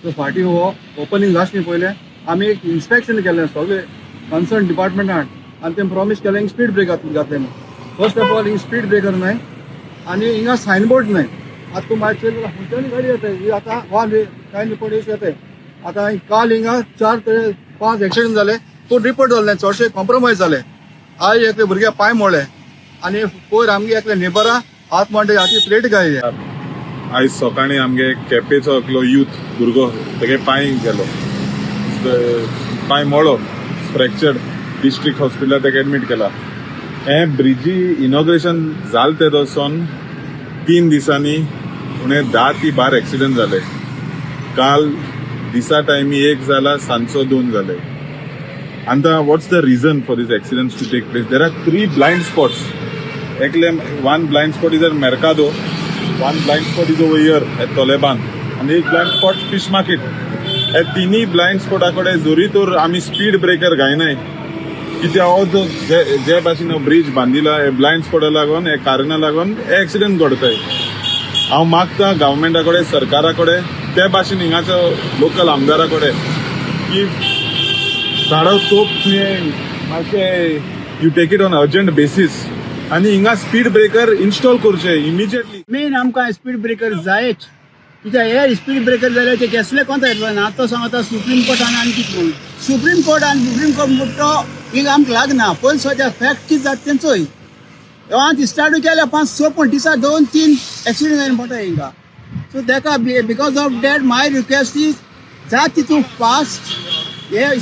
So फाटी हो opening जास्त न्ही पयलें आमी एक इन्स्पेक्शन केलें सगळे कन्सर्न डिपार्टमेंटान आनी तें प्रॉमिस केलें स्पीड ब्रेकर घातले म्हणून. First of all he speed breaker नाही आणि हिंगा सायनबोर्ड नाही. आता तू माहिती खंयच्यानी गाडी येते ही आता वाल काय पडीस येते. आता काल हिंगा 4 ते 5 एक्सिडेंट जाले. तो रिपोर्ट जाले चडशे कॉम्प्रोमाइज जाले. आज एकले भुरगे पांय मोडले आणि पयर आमगे एकले नेबरा हात मांडे हाती प्लेट घायले. आयज सकाळी आमगे केपेचो एकलो यूथ भुरगो तेगे पांय गेलो, पांय मोडलो, फ्रॅक्चर्ड. डिस्ट्रिक्ट हॉस्पिटलात तेका एडमीट केला. हे ब्रिजी इनॉग्रेशन जाल ते दोन 3 दिसांनी उणे 10 ते 12 एक्सिडेंट जाले. काल दिसा टायमी 1 जाला, सांजचो 2 जाले. आता what's the reason for this accidents to take place? There are 3 blind spots. one blind spot is at Mercado, one blind spot is over here at Toleban, and एक blind spot fish market. हे तिनी blind स्पॉटा कडे जोरी तर आमी speed breaker घायनाय कित्याक हो जो जे भाशेन ब्रिज बांदिला हे ब्लाइंड स्पॉटा लागून हे कारणां लागून हे एक्सिडेंट घडताय. हांव मागता गव्हर्मेंटा कडेन, सरकारा कडेन, ते भाशेन हिंगाचो लोकल आमदारा कडेन की ताळो तोप मातशें you take it on urgent basis आणि हिंगा स्पीड ब्रेकर इन्स्टॉल करचे इमिजिएटली. मेन आमकां स्पीड ब्रेकर जायच कित्याक हे स्पीड ब्रेकर जाल्यार ते केसले कोंता येतलो ना. आतां सांगता सुप्रीम कोर्टान आनी कितें म्हणून सुप्रीम कोर्ट म्हणटा हिंगा आमकां लागना. पयलीं सद्या फॅक्ट कितें जाता तेंचोय आतां स्टार्ट केल्या 5-6 पूण दिसा 2-3 एक्सिडेंट जायन पडटा हिंगा. सो तेका because of that my request is जाता तितून फास्ट हे